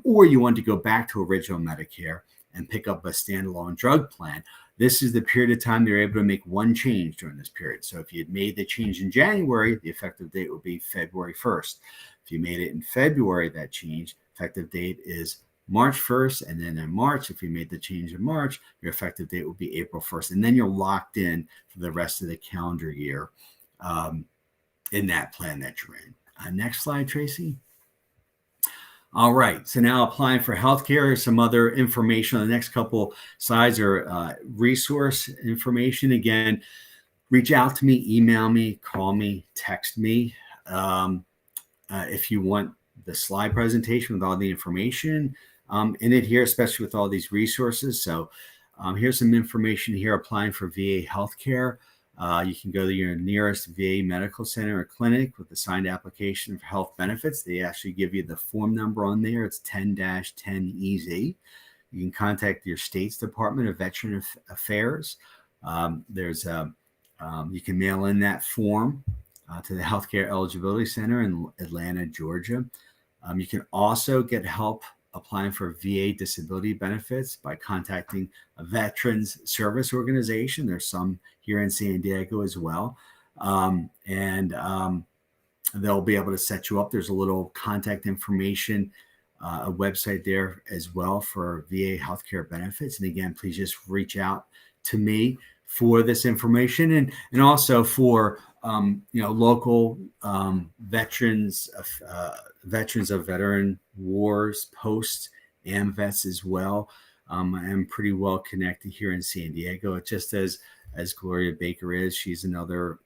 or you want to go back to original Medicare and pick up a standalone drug plan, this is the period of time they're able to make one change during this period. So if you had made the change in January, the effective date would be February 1st. If you made it in February, that change, effective date is March 1st, and then in March, if you made the change in March, your effective date will be April 1st, and then you're locked in for the rest of the calendar year in that plan that you're in. Next slide, Tracy. All right, so now applying for healthcare, some other information on the next couple slides are resource information. Again, reach out to me, email me, call me, text me. If you want the slide presentation with all the information in it here, especially with all these resources. So here's some information here applying for VA healthcare. You can go to your nearest VA medical center or clinic with the signed application for health benefits. They actually give you the form number on there. It's 10-10EZ. You can contact your state's Department of Veteran Affairs. You can mail in that form to the Healthcare Eligibility Center in Atlanta, Georgia. You can also get help applying for VA disability benefits by contacting a veterans service organization. There's some here in San Diego as well. They'll be able to set you up. There's a little contact information, a website there as well for VA healthcare benefits. And again, please just reach out to me for this information and also for local veterans of veteran wars, post AMVETS as well. I am pretty well connected here in San Diego, just as Gloria Baker is. She's another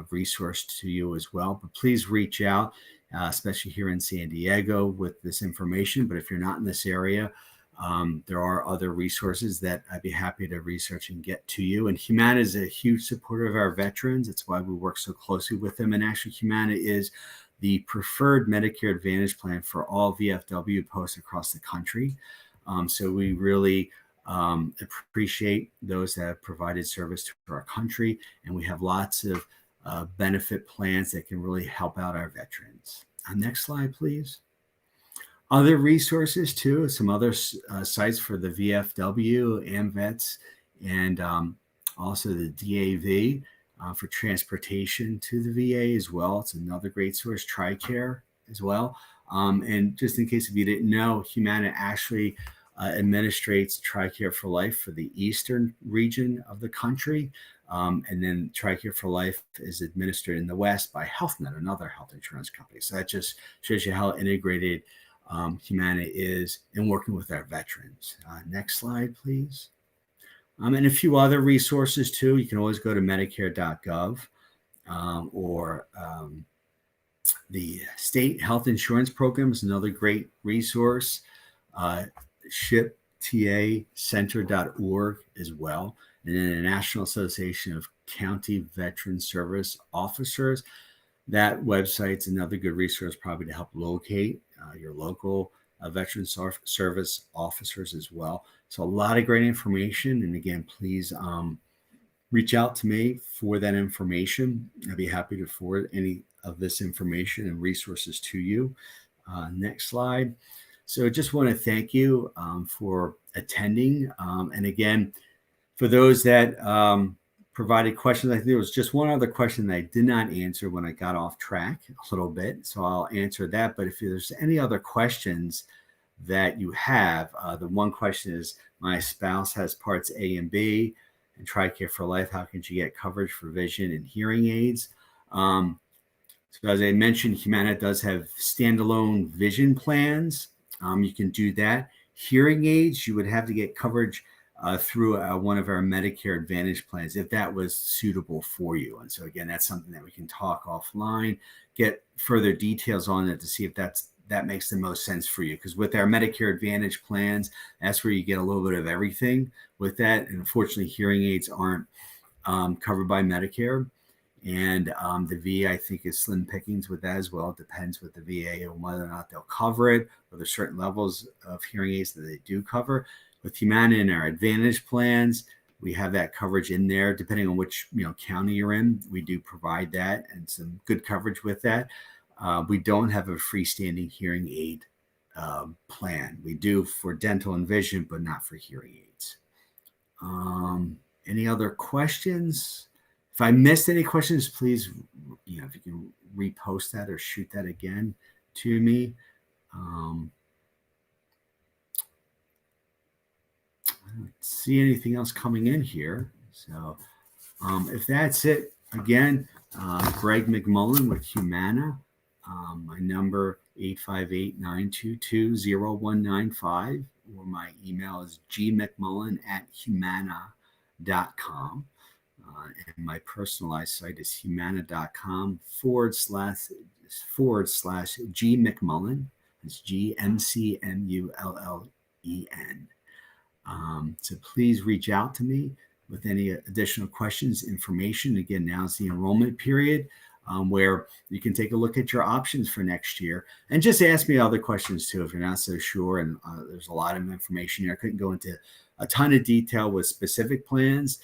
resource to you as well. But please reach out, especially here in San Diego, with this information. But if you're not in this area, there are other resources that I'd be happy to research and get to you. And Humana is a huge supporter of our veterans. That's why we work so closely with them. And actually, Humana is the preferred Medicare Advantage plan for all VFW posts across the country. So we really appreciate those that have provided service to our country. And we have lots of benefit plans that can really help out our veterans. Next slide, please. Other resources too, some other sites for the VFW, AMVETS, and also the DAV for transportation to the VA as well. It's another great source, Tricare as well. And just in case if you didn't know, Humana actually administrates Tricare for Life for the eastern region of the country. And then Tricare for Life is administered in the West by HealthNet, another health insurance company. So that just shows you how integrated Humana is in working with our veterans. Next slide, please. And a few other resources too. You can always go to Medicare.gov or the State Health Insurance Program is another great resource. ShipTACenter.org as well. And then the National Association of County Veteran Service Officers. That website's another good resource probably to help locate your local veteran service officers as well. So a lot of great information. And again, please reach out to me for that information. I'd be happy to forward any of this information and resources to you. Next slide. So just want to thank you for attending. And again, for those that provided questions, I think there was just one other question that I did not answer when I got off track a little bit. So I'll answer that. But if there's any other questions that you have, the one question is, my spouse has parts A and B and Tricare for life. How can she get coverage for vision and hearing aids? So as I mentioned, Humana does have standalone vision plans. You can do that. Hearing aids, you would have to get coverage through one of our Medicare Advantage plans if that was suitable for you. And so again, that's something that we can talk offline, get further details on it to see if that makes the most sense for you. Because with our Medicare Advantage plans, that's where you get a little bit of everything with that. And unfortunately, hearing aids aren't covered by Medicare. And the VA, I think, is slim pickings with that as well. It depends with the VA on whether or not they'll cover it, or there's certain levels of hearing aids that they do cover. With Humana in our Advantage plans, we have that coverage in there. Depending on which county you're in, we do provide that and some good coverage with that. We don't have a freestanding hearing aid plan. We do for dental and vision, but not for hearing aids. Any other questions? If I missed any questions, please, if you can repost that or shoot that again to me. I don't see anything else coming in here. So if that's it, again, Greg McMullen with Humana. My number 858-922-0195, or my email is gmcmullen@humana.com. And my personalized site is humana.com/G McMullen. It's GMCMULLEN. So please reach out to me with any additional questions, information. Again, now's the enrollment period where you can take a look at your options for next year, and just ask me other questions too if you're not so sure. And there's a lot of information here. I couldn't go into a ton of detail with specific plans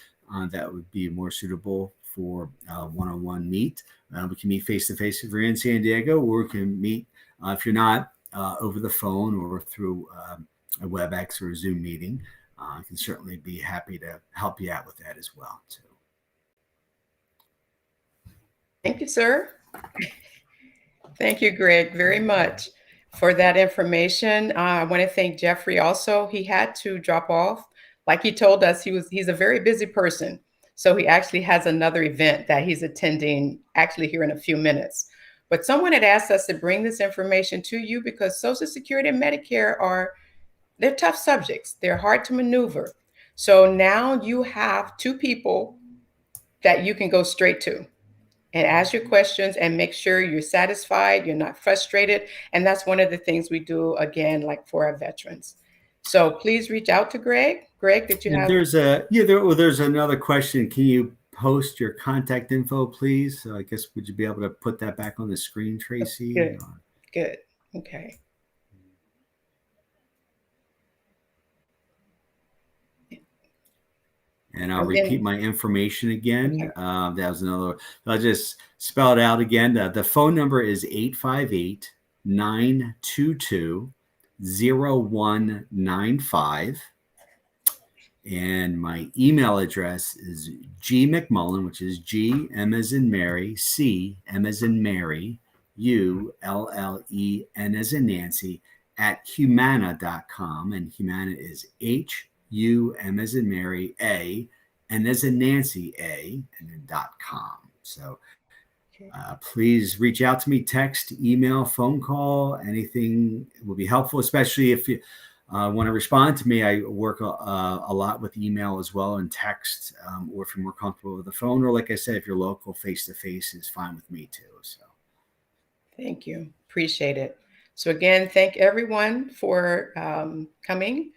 that would be more suitable for one-on-one meet. We can meet face-to-face if you're in San Diego, or we can meet if you're not over the phone or through a WebEx or a Zoom meeting. I can certainly be happy to help you out with that as well too. Thank you, sir. Thank you, Greg, very much for that information. I want to thank Jeffrey also. He had to drop off. Like he told us, he's a very busy person. So he actually has another event that he's attending actually here in a few minutes. But someone had asked us to bring this information to you because Social Security and Medicare they're tough subjects. They're hard to maneuver. So now you have two people that you can go straight to and ask your questions and make sure you're satisfied, you're not frustrated. And that's one of the things we do, again, like for our veterans. So please reach out to Greg. Greg, did you have? There's another question. Can you post your contact info, please? So I guess, would you be able to put that back on the screen, Tracy? Good. Okay. And I'll repeat my information again. Okay. That was another. I'll just spell it out again. The phone number is 858-922-0195. And my email address is gmcmullen, which is G, M as in Mary, C, M as in Mary, ULLEN as in Nancy, @humana.com. And Humana is HU, M as in Mary, A, N as in Nancy, A, and then .com. So please reach out to me, text, email, phone call, anything will be helpful, especially if you want to respond to me. I work a lot with email as well, and text, or if you're more comfortable with the phone, or like I said, if you're local, face-to-face is fine with me too. So thank you. Appreciate it. So again, thank everyone for coming.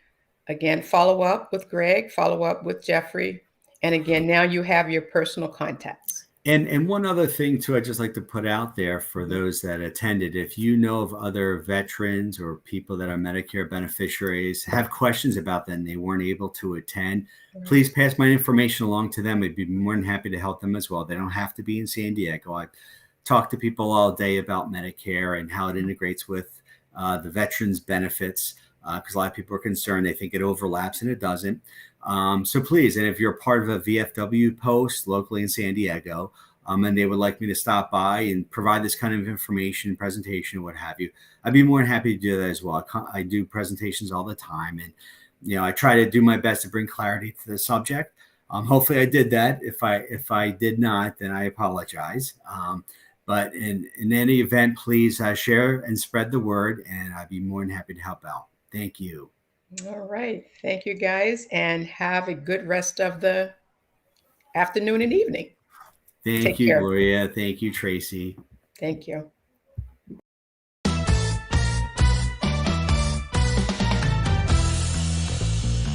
Again, follow up with Greg, follow up with Jeffrey. And again, now you have your personal contacts. And one other thing too, I'd just like to put out there for those that attended, if you know of other veterans or people that are Medicare beneficiaries, have questions about them, they weren't able to attend, please pass my information along to them. I'd be more than happy to help them as well. They don't have to be in San Diego. I talk to people all day about Medicare and how it integrates with the veterans benefits, because a lot of people are concerned. They think it overlaps, and it doesn't. So please, and if you're part of a VFW post locally in San Diego, and they would like me to stop by and provide this kind of information, presentation, what have you, I'd be more than happy to do that as well. I do presentations all the time, and I try to do my best to bring clarity to the subject. Hopefully, I did that. If I did not, then I apologize. But in any event, please share and spread the word, and I'd be more than happy to help out. Thank you. All right. Thank you, guys, and have a good rest of the afternoon and evening. Thank Take you, care. Gloria. Thank you, Tracy. Thank you.